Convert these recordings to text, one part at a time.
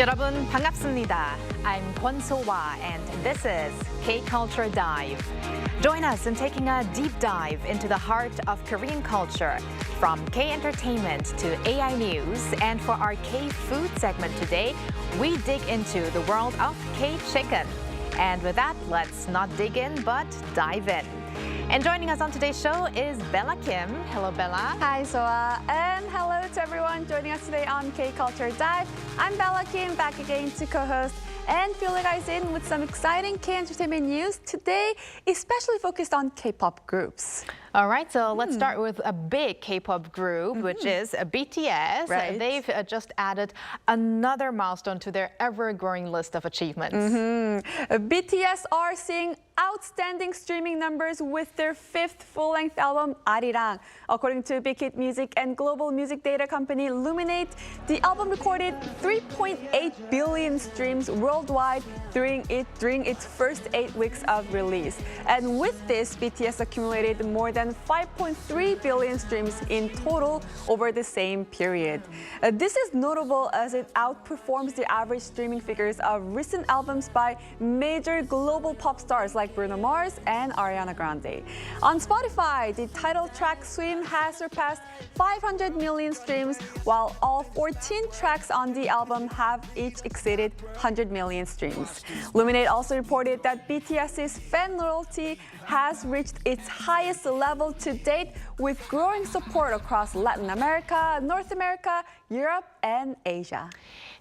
여러분 반갑습니다. I'm Kwon So-hwa and this is K-Culture Dive. Join us in taking a deep dive into the heart of Korean culture, from K-entertainment to AI news. And for our K-food segment today, we dig into the world of K-chicken. And with that, let's not dig in, but dive in. And joining us on today's show is Bella Kim. Hello, Bella. Hi, Soa. And hello to everyone joining us today on K-Culture Dive. I'm Bella Kim, back again to co-host and fill you guys in with some exciting K-entertainment news today, especially focused on K-pop groups. All right, so let's start with a big K-pop group, which is BTS. Right. They've just added another milestone to their ever-growing list of achievements. BTS are seeing outstanding streaming numbers with their fifth full-length album, Arirang. According to Big Hit Music and global music data company Luminate, the album recorded 3.8 billion streams worldwide during its first 8 weeks of release. And with this, BTS accumulated more than 5.3 billion streams in total over the same period. This is notable as it outperforms the average streaming figures of recent albums by major global pop stars like Bruno Mars and Ariana Grande. On Spotify, the title track Swim has surpassed 500 million streams, while all 14 tracks on the album have each exceeded 100 million streams. Luminate also reported that BTS's fan loyalty has reached its highest level to date, with growing support across Latin America, North America, Europe, and Asia.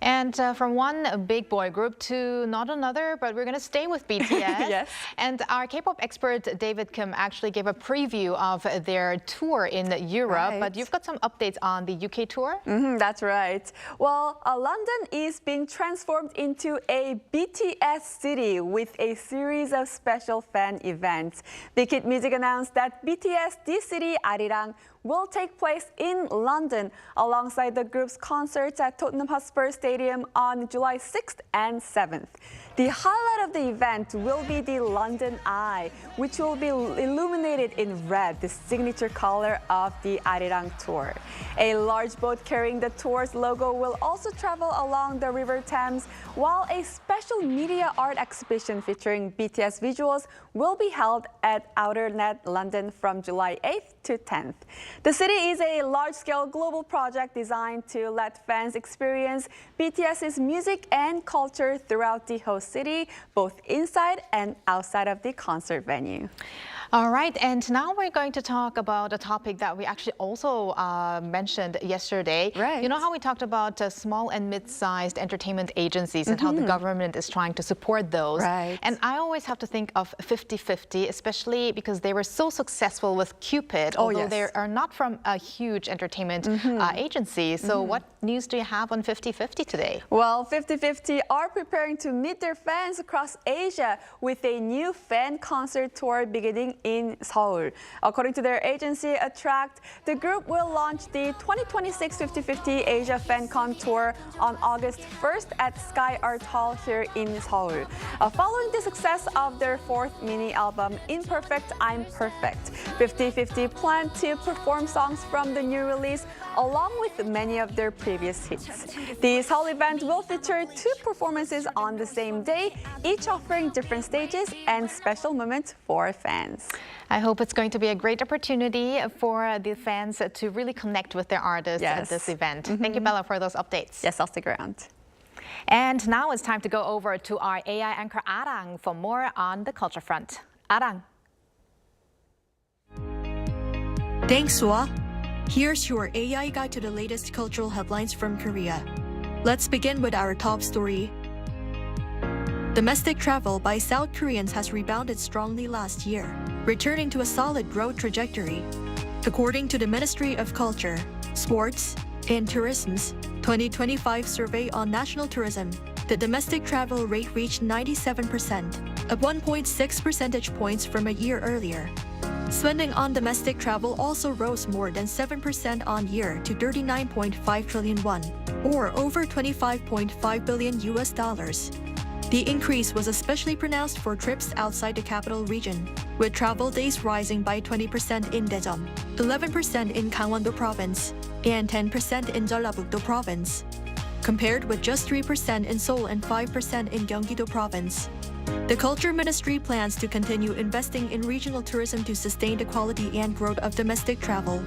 And from one big boy group to not another, but we're going to stay with BTS. Yes. And our K-pop expert David Kim actually gave a preview of their tour in Europe, Right. but you've got some updates on the UK tour? That's right. Well, London is being transformed into a BTS city with a series of special fan events. Big Hit Music announced that BTS This City Arirang will take place in London alongside the group's concerts at Tottenham Hotspur Stadium on July 6th and 7th. The highlight of the event will be the London Eye, which will be illuminated in red, the signature color of the Arirang tour. A large boat carrying the tour's logo will also travel along the River Thames, while a special media art exhibition featuring BTS visuals will be held at Outer Net London from July 8th to 10th. The city is a large-scale global project designed to let fans experience BTS's music and culture throughout the host city, both inside and outside of the concert venue. All right, and now we're going to talk about a topic that we actually also mentioned yesterday. Right. You know how we talked about small and mid-sized entertainment agencies and how the government is trying to support those. Right. And I always have to think of 50/50, especially because they were so successful with Cupid, although yes. they are not from a huge entertainment agency. So what news do you have on 50/50 today? Well, 50/50 are preparing to meet their fans across Asia with a new fan concert tour beginning in Seoul. According to their agency, Attract, the group will launch the 2026 50/50 Asia Fan Con Tour on August 1st at Sky Art Hall here in Seoul. Following the success of their fourth mini album, Imperfect, I'm Perfect, 50/50 plan to perform songs from the new release along with many of their previous hits. The Seoul event will feature 2 performances on the same day, each offering different stages and special moments for fans. I hope it's going to be a great opportunity for the fans to really connect with their artists at this event. Thank you, Bella, for those updates. Yes, I'll stick around. And now it's time to go over to our AI anchor Arirang for more on the culture front. Arirang. Thanks, Swa. Here's your AI guide to the latest cultural headlines from Korea. Let's begin with our top story. Domestic travel by South Koreans has rebounded strongly last year, returning to a solid growth trajectory. According to the Ministry of Culture, Sports, and Tourism's 2025 survey on national tourism, the domestic travel rate reached 97%, up 1.6 percentage points from a year earlier. Spending on domestic travel also rose more than 7% on year to 39.5 trillion won, or over $25.5 billion. The increase was especially pronounced for trips outside the capital region, with travel days rising by 20% in Daejeon, 11% in Gangwon-do Province, and 10% in Jeollabuk-do Province. compared with just 3% in Seoul and 5% in Gyeonggi-do Province. The Culture Ministry plans to continue investing in regional tourism to sustain the quality and growth of domestic travel.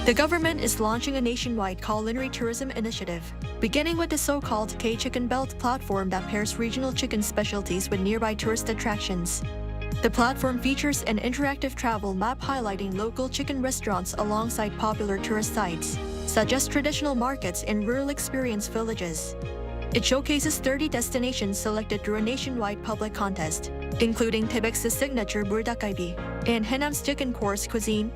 The government is launching a nationwide culinary tourism initiative, beginning with the so-called K-Chicken Belt platform that pairs regional chicken specialties with nearby tourist attractions. The platform features an interactive travel map highlighting local chicken restaurants alongside popular tourist sites, such as traditional markets and rural experience villages. It showcases 30 destinations selected through a nationwide public contest, including Taebek's signature buldakkgalbi and Haenam's chicken course cuisine.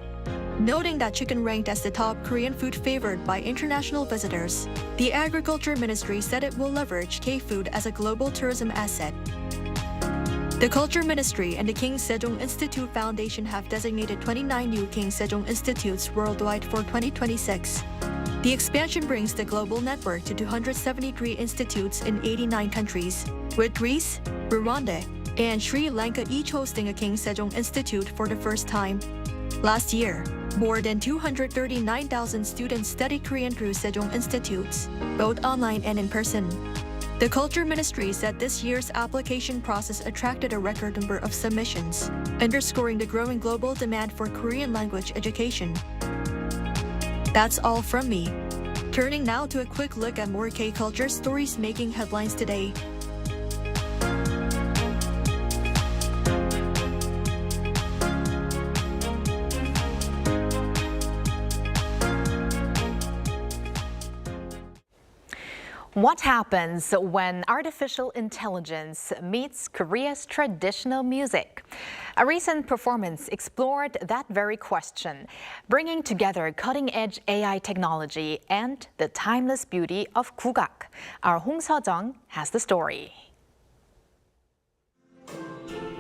Noting that chicken ranked as the top Korean food favored by international visitors, the Agriculture Ministry said it will leverage K-food as a global tourism asset. The Culture Ministry and the King Sejong Institute Foundation have designated 29 new King Sejong Institutes worldwide for 2026. The expansion brings the global network to 273 institutes in 89 countries, with Greece, Rwanda, and Sri Lanka each hosting a King Sejong Institute for the first time. Last year, more than 239,000 students studied Korean through Sejong Institutes, both online and in person. The Culture Ministry said this year's application process attracted a record number of submissions, underscoring the growing global demand for Korean language education. That's all from me. Turning now to a quick look at more K-culture stories making headlines today. What happens when artificial intelligence meets Korea's traditional music? A recent performance explored that very question, bringing together cutting-edge AI technology and the timeless beauty of Gugak. Our Hong Se-jung has the story.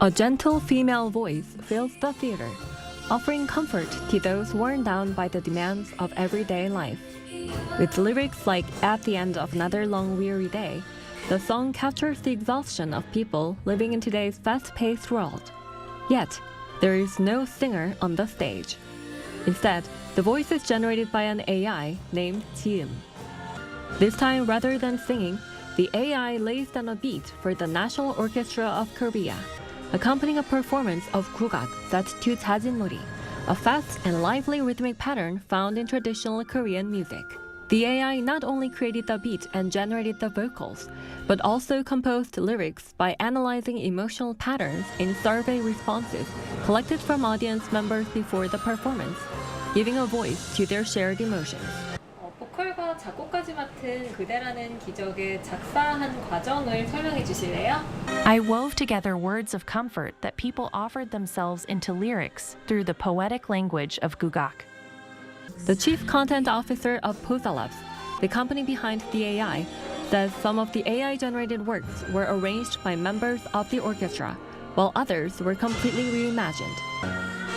A gentle female voice fills the theater, offering comfort to those worn down by the demands of everyday life. With lyrics like "At the end of another long weary day," the song captures the exhaustion of people living in today's fast-paced world. Yet, there is no singer on the stage. Instead, the voice is generated by an AI named Jiim. This time, rather than singing, the AI lays down a beat for the National Orchestra of Korea, accompanying a performance of Gugak set to 자진놀이, a fast and lively rhythmic pattern found in traditional Korean music. The AI not only created the beat and generated the vocals, but also composed lyrics by analyzing emotional patterns in survey responses collected from audience members before the performance, giving a voice to their shared emotions. 보컬과 작곡까지 맡은 그대라는 기적의 작사한 과정을 설명해 주실래요? I wove together words of comfort that people offered themselves into lyrics through the poetic language of Gugak. The chief content officer of Posalabs, the company behind the AI, says some of the AI-generated works were arranged by members of the orchestra, while others were completely reimagined.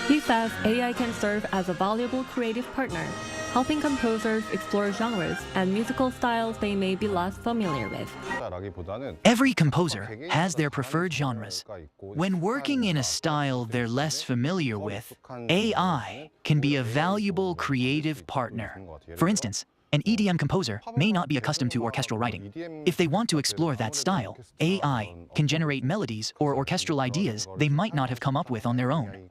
He says AI can serve as a valuable creative partner, helping composers explore genres and musical styles they may be less familiar with. Every composer has their preferred genres. When working in a style they're less familiar with, AI can be a valuable creative partner. For instance, an EDM composer may not be accustomed to orchestral writing. If they want to explore that style, AI can generate melodies or orchestral ideas they might not have come up with on their own.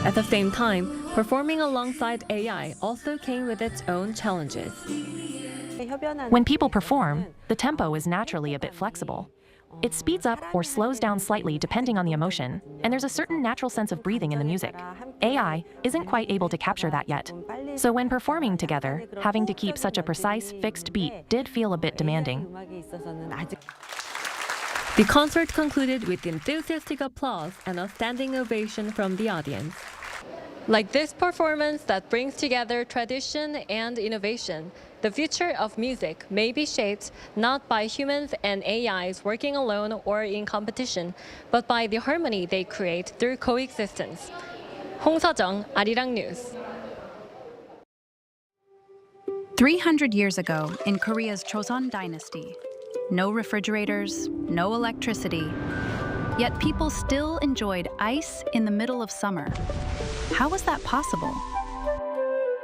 At the same time, performing alongside AI also came with its own challenges. When people perform, the tempo is naturally a bit flexible. It speeds up or slows down slightly depending on the emotion, and there's a certain natural sense of breathing in the music. AI isn't quite able to capture that yet. So when performing together, having to keep such a precise, fixed beat did feel a bit demanding. The concert concluded with enthusiastic applause and a standing ovation from the audience. Like this performance that brings together tradition and innovation, the future of music may be shaped not by humans and AIs working alone or in competition, but by the harmony they create through coexistence. Hong Se-jung, Arirang News. 300 years ago, in Korea's Joseon dynasty, no refrigerators, no electricity, yet people still enjoyed ice in the middle of summer. How was that possible?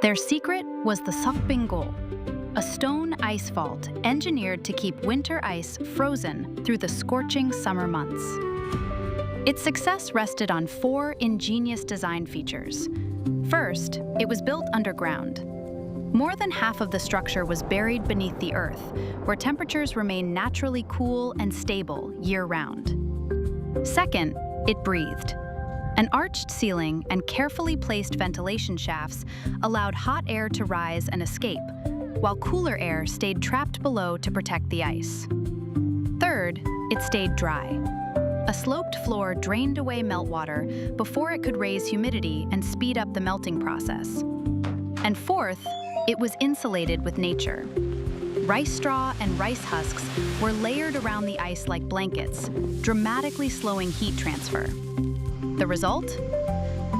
Their secret was the seokbingol, a stone ice vault engineered to keep winter ice frozen through the scorching summer months. Its success rested on 4 ingenious design features. First, it was built underground. More than half of the structure was buried beneath the earth, where temperatures remain naturally cool and stable year-round. Second, it breathed. An arched ceiling and carefully placed ventilation shafts allowed hot air to rise and escape, while cooler air stayed trapped below to protect the ice. Third, it stayed dry. A sloped floor drained away meltwater before it could raise humidity and speed up the melting process. And fourth, it was insulated with nature. Rice straw and rice husks were layered around the ice like blankets, dramatically slowing heat transfer. The result?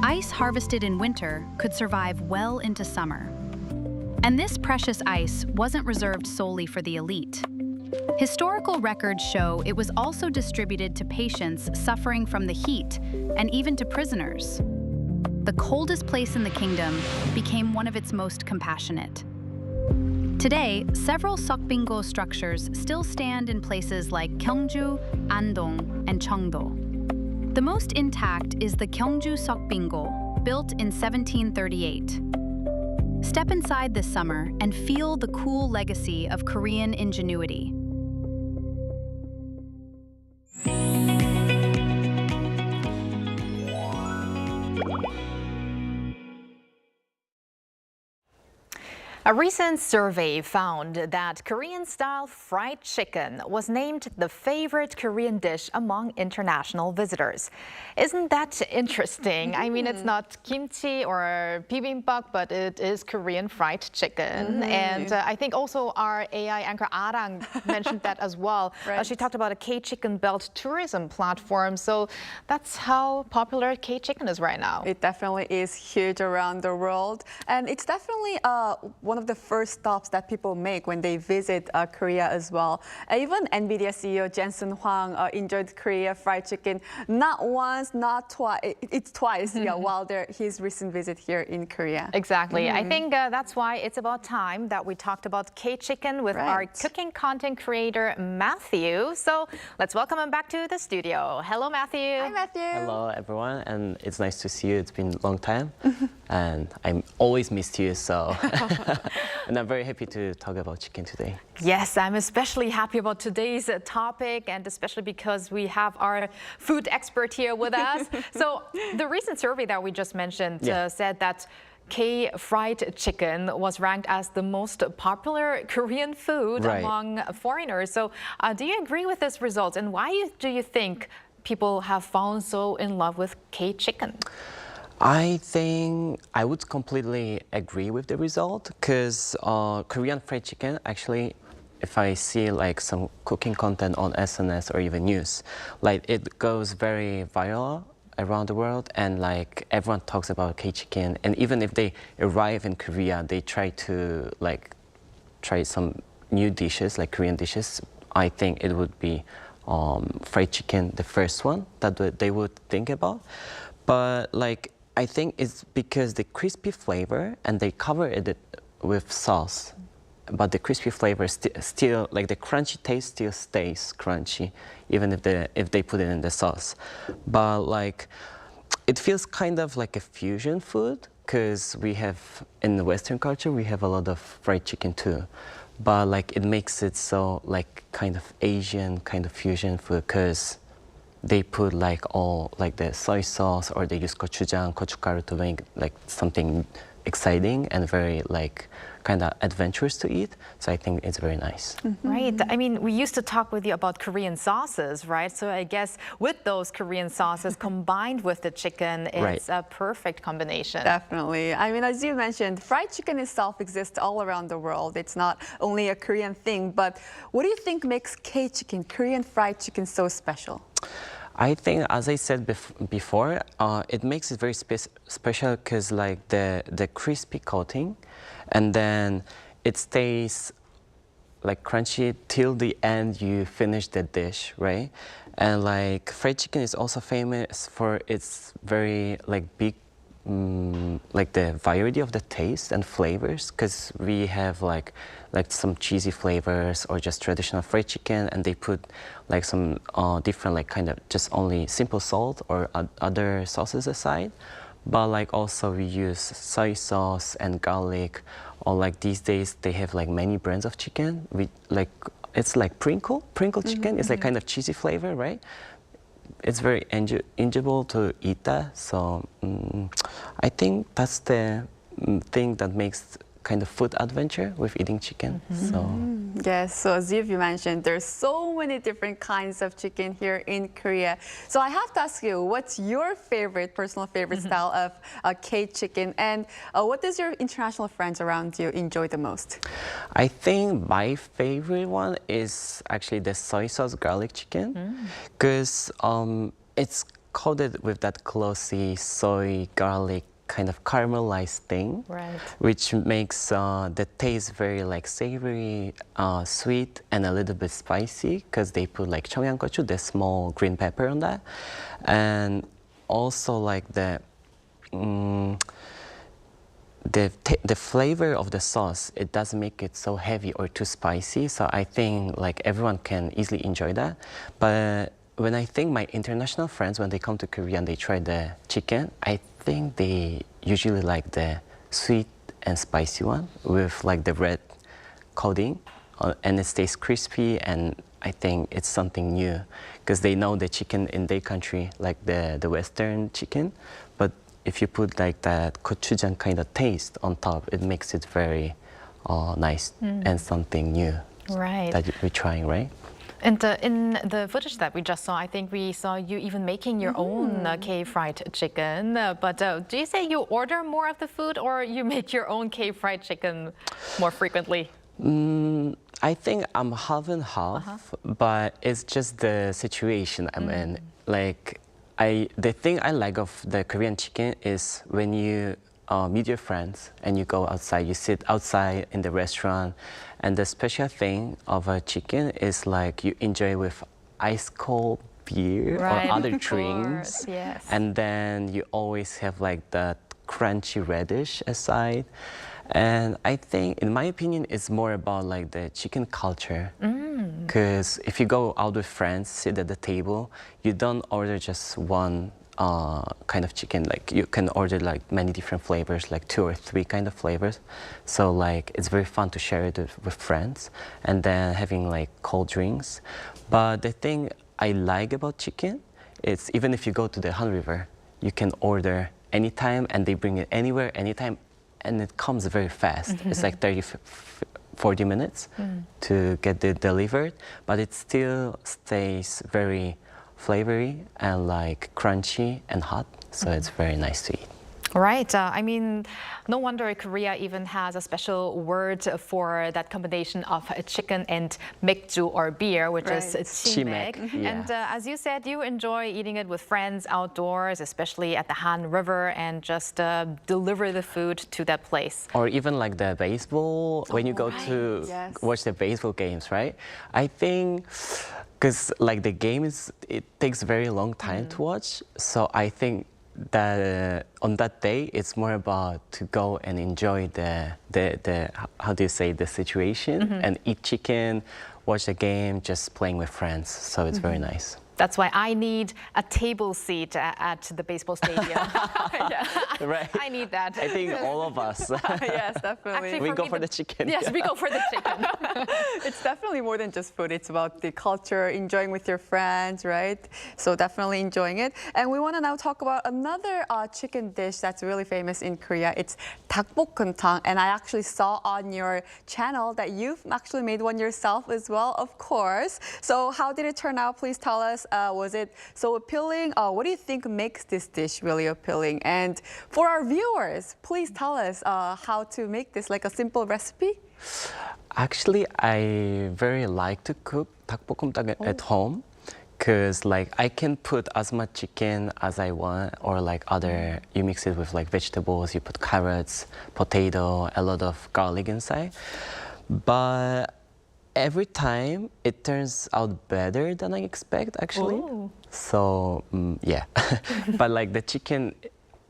Ice harvested in winter could survive well into summer. And this precious ice wasn't reserved solely for the elite. Historical records show it was also distributed to patients suffering from the heat and even to prisoners. The coldest place in the kingdom became one of its most compassionate. Today, several Seokbingo structures still stand in places like Gyeongju, Andong, and Cheongdo. The most intact is the Gyeongju Seokbingo, built in 1738. Step inside this summer and feel the cool legacy of Korean ingenuity. A recent survey found that Korean-style fried chicken was named the favorite Korean dish among international visitors. Isn't that interesting? I mean, it's not kimchi or bibimbap, but it is Korean fried chicken. And I think also our AI anchor Arirang mentioned that as well. Right. She talked about a K-Chicken Belt tourism platform. So that's how popular K-Chicken is right now. It definitely is huge around the world. And it's definitely one of the first stops that people make when they visit Korea as well. Even NVIDIA CEO Jensen Huang enjoyed Korea fried chicken not once, not twice. It's twice while his recent visit here in Korea. Exactly. I think that's why it's about time that we talked about K-Chicken with our cooking content creator, Matthew. So let's welcome him back to the studio. Hello, Matthew. Hi, Matthew. Hello, everyone, and it's nice to see you. It's been a long time, and I'm always missed you, so. And I'm very happy to talk about chicken today. Yes, I'm especially happy about today's topic, and especially because we have our food expert here with us. So the recent survey that we just mentioned said that K-fried chicken was ranked as the most popular Korean food among foreigners. So do you agree with this result, and why do you think people have fallen so in love with K-chicken? I think I would completely agree with the result, because Korean fried chicken, actually, if I see like some cooking content on SNS or even news, like it goes very viral around the world, and like everyone talks about K-chicken, and even if they arrive in Korea, they try to like try some new dishes, like Korean dishes. I think it would be fried chicken, the first one that they would think about. But like, I think it's because the crispy flavor, and they cover it with sauce, but the crispy flavor still, like the crunchy taste still stays crunchy, even if they put it in the sauce. But like, it feels kind of like a fusion food, because we have, in the Western culture, we have a lot of fried chicken too. But like, it makes it so like kind of Asian kind of fusion food, because they put like all like the soy sauce, or they use gochujang, gochugaru to make like something exciting and very like kind of adventurous to eat. So I think it's very nice. Right. I mean, we used to talk with you about Korean sauces, right? So I guess with those Korean sauces combined with the chicken, it's a perfect combination. Definitely. I mean, as you mentioned, fried chicken itself exists all around the world. It's not only a Korean thing, but what do you think makes K-chicken, Korean fried chicken, so special? I think, as I said before, it makes it very special because like the crispy coating, and then it stays like crunchy till the end you finish the dish, right? And like fried chicken is also famous for its very like big like the variety of the taste and flavors, because we have like some cheesy flavors or just traditional fried chicken, and they put like some different like kind of just only simple salt or other sauces aside. But like also we use soy sauce and garlic, or like these days they have like many brands of chicken. We like it's like crinkle chicken. It's like kind of cheesy flavor, right? It's very enjoyable to eat that. So I think that's the thing that makes kind of food adventure with eating chicken. So yes, so as you mentioned, there's so many different kinds of chicken here in Korea. So I have to ask you, what's your personal favorite style of K chicken, and what does your international friends around you enjoy the most? I think my favorite one is actually the soy sauce garlic chicken, because it's coated with that glossy soy garlic kind of caramelized thing, Right. which makes the taste very like savory, sweet, and a little bit spicy, because they put like 청양고추, the small green pepper on that, and also like the flavor of the sauce, it doesn't make it so heavy or too spicy. So I think like everyone can easily enjoy that. But when I think my international friends, when they come to Korea and they try the chicken, I think they usually like the sweet and spicy one with like the red coating, and it stays crispy, and I think it's something new, because they know the chicken in their country, like the Western chicken, but if you put like that gochujang kind of taste on top, it makes it very nice and something new. Right. That we're trying, right? And in the footage that we just saw, I think we saw you even making your own K-fried chicken. But do you say you order more of the food, or you make your own K-fried chicken more frequently? I think I'm half and half, but it's just the situation I'm in. Like, the thing I like of the Korean chicken is when you meet your friends and you go outside, you sit outside in the restaurant, and the special thing of a chicken is like you enjoy with ice cold beer Right, or other of drinks, course, yes. and then you always have like that crunchy radish aside. And I think, in my opinion, it's more about like the chicken culture. Because if you go out with friends, sit at the table, you don't order just one kind of chicken. Like you can order like many different flavors, like 2 or 3 kind of flavors. So like it's very fun to share it with friends, and then having like cold drinks. But the thing I like about chicken is, even if you go to the Han River, you can order anytime, and they bring it anywhere, anytime, and it comes very fast. It's like 40 minutes to get it delivered, but it still stays very flavory and like crunchy and hot, so it's very nice to eat. Right. I mean, no wonder Korea even has a special word for that combination of chicken and 맥주 or beer, which is chimek. And as you said, you enjoy eating it with friends outdoors, especially at the Han River, and just deliver the food to that place. Or even like the baseball, when you go to watch the baseball games, right? I think, because like the game it takes a very long time to watch, so I think that on that day it's more about to go and enjoy the how do you say, the situation, and eat chicken, watch the game, just playing with friends, so it's very nice. That's why I need a table seat at the baseball stadium. Right. I need that. I think all of us. Yes, definitely. Actually, we for go me, for the chicken. Yes, we go for the chicken. It's definitely more than just food. It's about the culture, enjoying with your friends, right? So definitely enjoying it. And we want to now talk about another chicken dish that's really famous in Korea. It's 닭볶음탕. And I actually saw on your channel that you've actually made one yourself as well, of course. So how did it turn out? Please tell us. Was it so appealing? What do you think makes this dish really appealing? And for our viewers, please tell us how to make this, like a simple recipe. Actually, I very like to cook 닭볶음탕 at home, because like I can put as much chicken as I want, or like other, you mix it with like vegetables, you put carrots, potato, a lot of garlic inside. But every time it turns out better than I expect, actually. So yeah, but like the chicken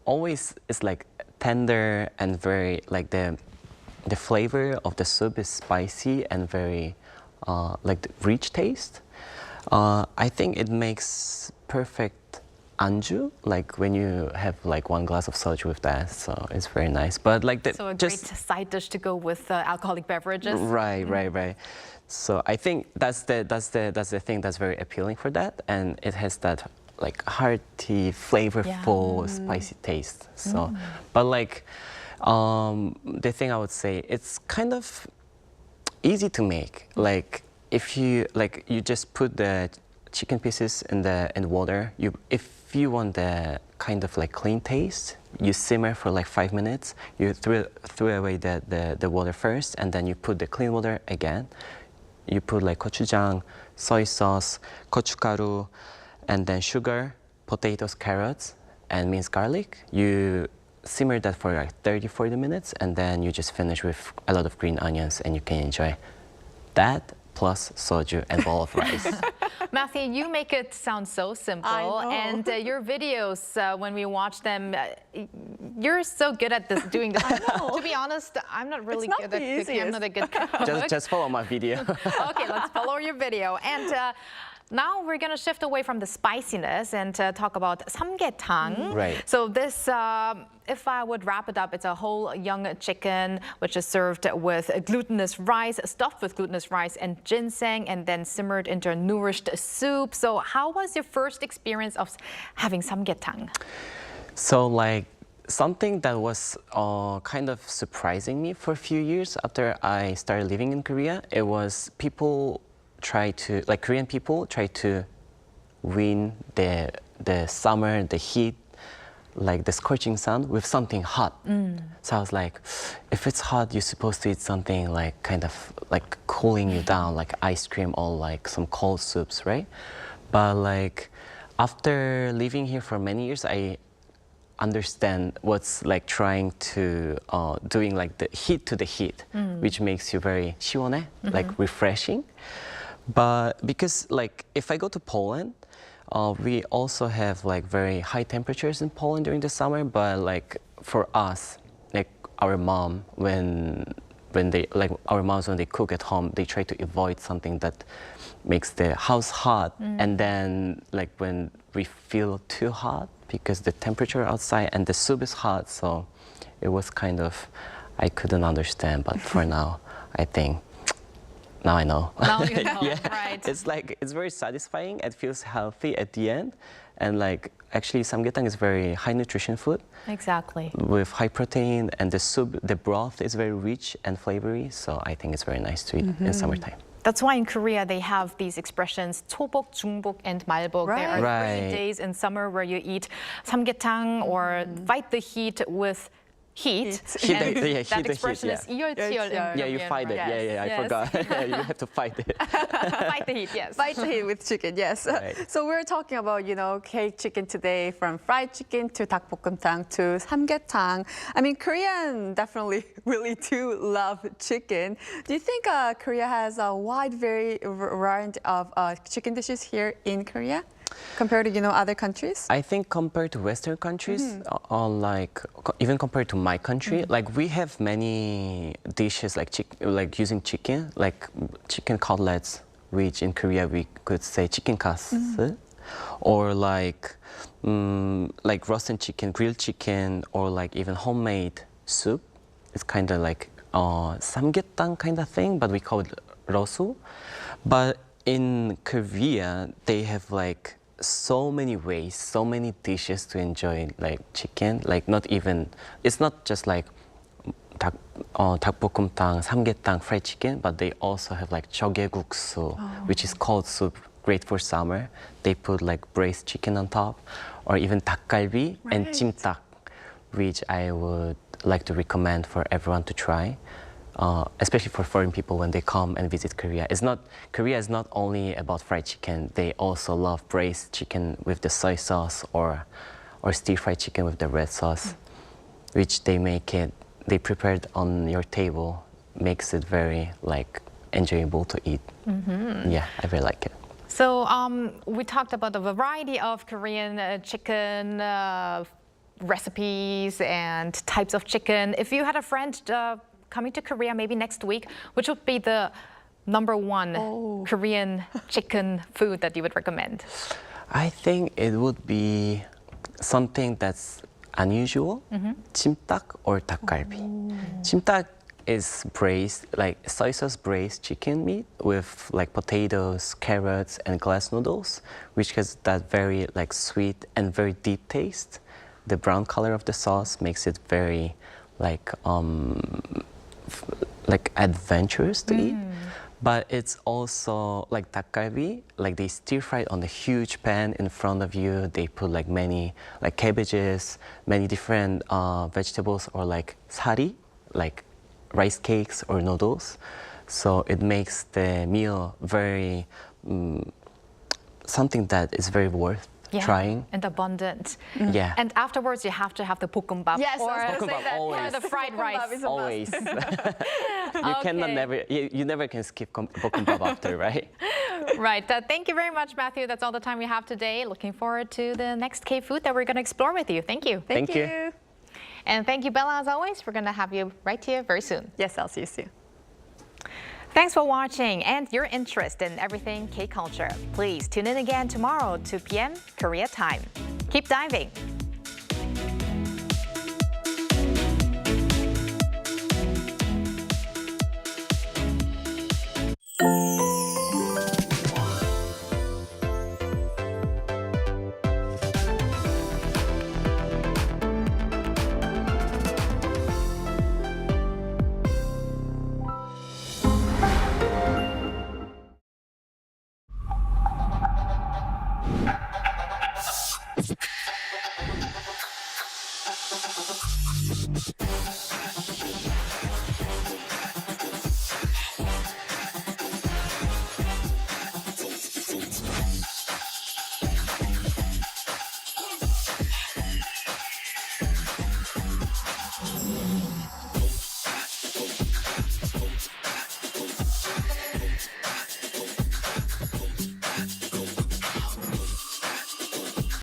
always is like tender and very like the flavor of the soup is spicy and very like the rich taste. I think it makes perfect anju, like when you have like one glass of soju with that, so it's very nice. But like so a great side dish to go with alcoholic beverages. Right. So I think that's the thing that's very appealing for that, and it has that like hearty, flavorful, spicy taste. So, but like the thing I would say, it's kind of easy to make. Like if you you just put the chicken pieces in water. If you want the kind of like clean taste, you simmer for like 5 minutes. You throw away the water first, and then you put the clean water again. You put like gochujang, soy sauce, gochugaru, and then sugar, potatoes, carrots, and minced garlic. You simmer that for like 30-40 minutes, and then you just finish with a lot of green onions, and you can enjoy that plus soju and bowl of rice. Matthew, you make it sound so simple, and your videos, when we watch them, you're so good at doing this. To be honest, I'm not really good at cooking. I'm not a good cook. Just follow my video. Okay, let's follow your video. And now we're going to shift away from the spiciness and talk about samgyetang. Right. So this, if I would wrap it up, it's a whole young chicken which is served with glutinous rice, stuffed with glutinous rice and ginseng, and then simmered into a nourished soup. So how was your first experience of having samgyetang? So like something that was kind of surprising me for a few years after I started living in Korea, it was Korean people try to win the summer, the heat, like the scorching sun with something hot. So I was like, if it's hot, you're supposed to eat something like kind of like cooling you down, like ice cream or like some cold soups, right? But like after living here for many years, I understand what's like trying to doing like the heat to the heat, which makes you very 시원해, like refreshing. But because like if I go to Poland, we also have like very high temperatures in Poland during the summer. But like for us, like our mom, when our moms when they cook at home, they try to avoid something that makes the house hot. And then like when we feel too hot because the temperature outside and the soup is hot, so it was kind of, I couldn't understand. But for now, I think. Now I know. Now you know, yeah. Right. It's like, it's very satisfying. It feels healthy at the end. And like, actually samgyetang is very high nutrition food. Exactly. With high protein, and the soup, the broth is very rich and flavory. So I think it's very nice to eat in summertime. That's why in Korea they have these expressions 초복, 중복, and 말복. Right. There are 3 days in summer where you eat samgyetang or fight the heat with heat. That expression is 이열치열. Yeah, you fight it. Yes. I forgot. You have to fight it. Fight the heat, yes. Fight the heat with chicken, yes. Right. So we're talking about, cake chicken today, from fried chicken to 닭볶음탕 to samgyetang. I mean, Korean definitely really do love chicken. Do you think Korea has a wide variety of chicken dishes here in Korea compared to, other countries? I think compared to Western countries, even compared to my country, like we have many dishes like using chicken, like chicken cutlets, which in Korea we could say chicken kasu, or like roasted chicken, grilled chicken, or like even homemade soup. It's kind of like samgyetang kind of thing, but we call it rosu. But in Korea, they have like so many ways, so many dishes to enjoy like chicken. Like it's not just like 닭볶음탕, 삼계탕, fried chicken, but they also have like jjigae-guksu, which is cold soup, great for summer. They put like braised chicken on top, or even 닭갈비 and 찜닭, which I would like to recommend for everyone to try. Especially for foreign people when they come and visit Korea. Korea is not only about fried chicken. They also love braised chicken with the soy sauce or stir-fried chicken with the red sauce, which they prepared on your table, makes it very like enjoyable to eat. Yeah, I really like it. So we talked about the variety of Korean chicken recipes and types of chicken. If you had a friend coming to Korea maybe next week, which would be the #1 Korean chicken food that you would recommend? I think it would be something that's unusual, chimtak or 닭갈비. Chimtak is braised, like soy sauce braised chicken meat with like potatoes, carrots, and glass noodles, which has that very like sweet and very deep taste. The brown color of the sauce makes it very like adventurous to eat. But it's also like 닭갈비, like they stir fry it on a huge pan in front of you. They put like many like cabbages, many different vegetables, or like sari, like rice cakes or noodles. So it makes the meal very something that is very worth trying. And abundant. Yeah. And afterwards, you have to have the 볶음밥. Yes, or always. the fried rice. Always. You never can skip 볶음밥 after, right? Right. Thank you very much, Matthew. That's all the time we have today. Looking forward to the next K-food that we're going to explore with you. Thank you. Thank you. And thank you, Bella, as always. We're going to have you right here very soon. Yes, I'll see you soon. Thanks for watching and your interest in everything K-culture. Please tune in again tomorrow, 2 p.m. Korea time. Keep diving.